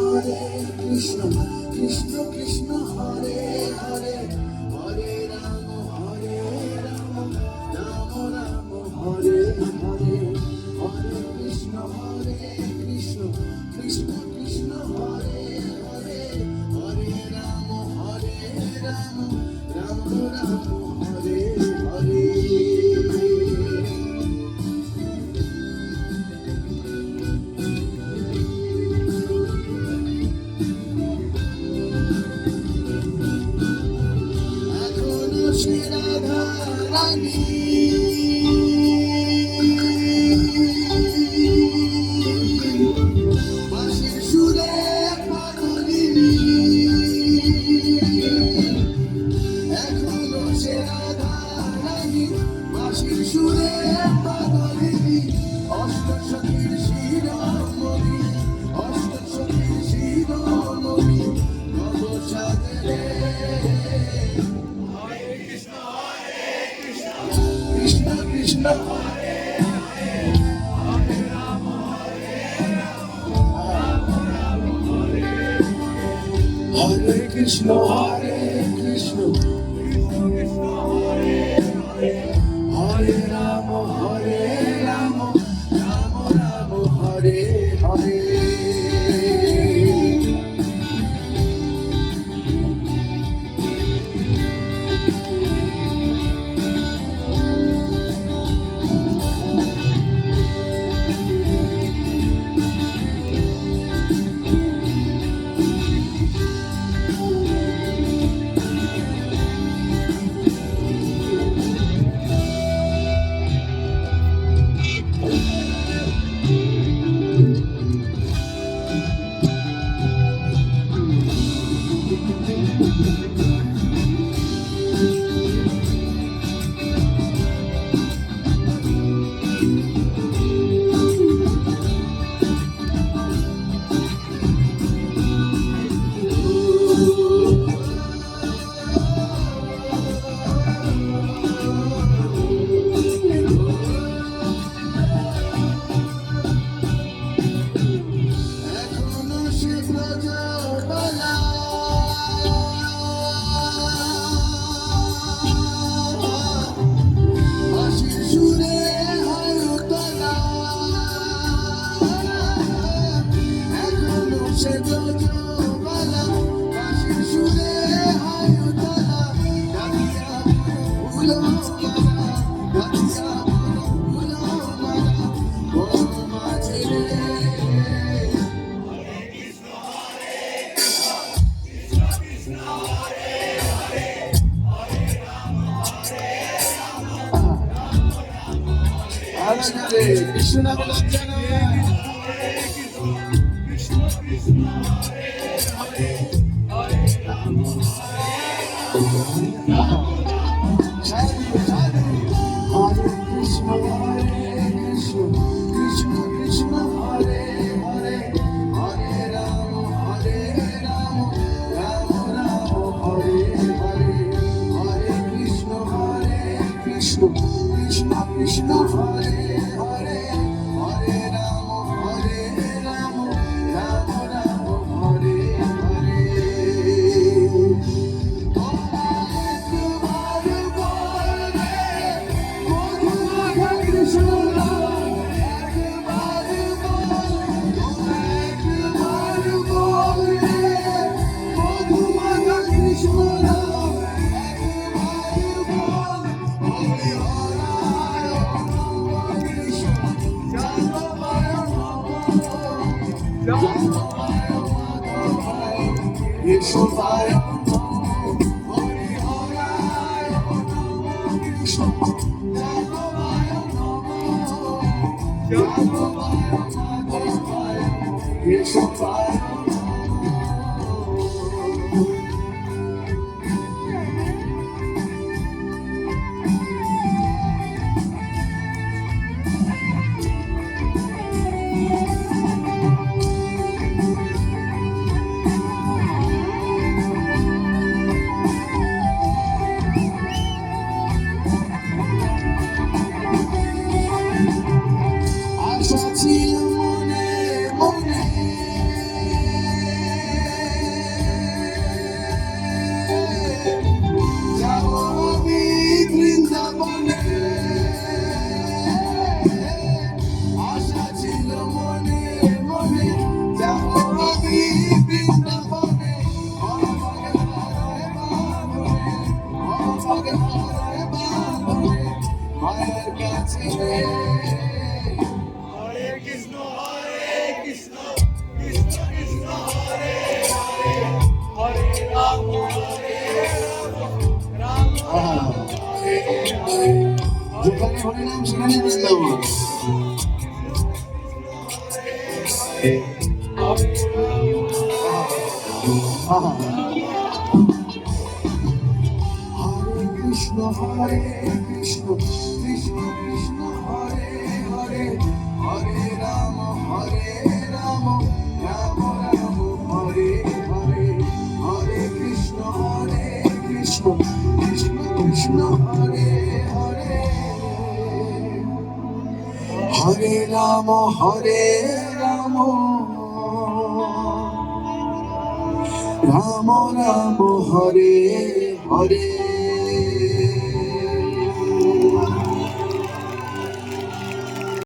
Krishna Krishna Krishna Hare Hare Hare Rama Rama Rama Hare Hare Hare Krishna Krishna Krishna Hare Hare Hare Rama Rama Rama Hare Hare Radha Rani Bansir Sure Padolini Ekhono se Radha Rani Bansir Sure Padolini Ashtasakir Shiromani Ashtasakir Shiromani Namo Sadre Krishna Krishna Hare Krishna Hare Rama Rama Rama Hare Hare Krishna Krishna Hare Hare Hare Rama Rama Rama Hare Hare যেখানে হরিনাম সেখানে বৃন্দাবন। হরে কৃষ্ণ কৃষ্ণ কৃষ্ণ হরে হরে, হরে রাম রাম রাম হরে হরে, হরে কৃষ্ণ কৃষ্ণ কৃষ্ণ হরে হরে, হরে রাম রাম রাম হরে হরে।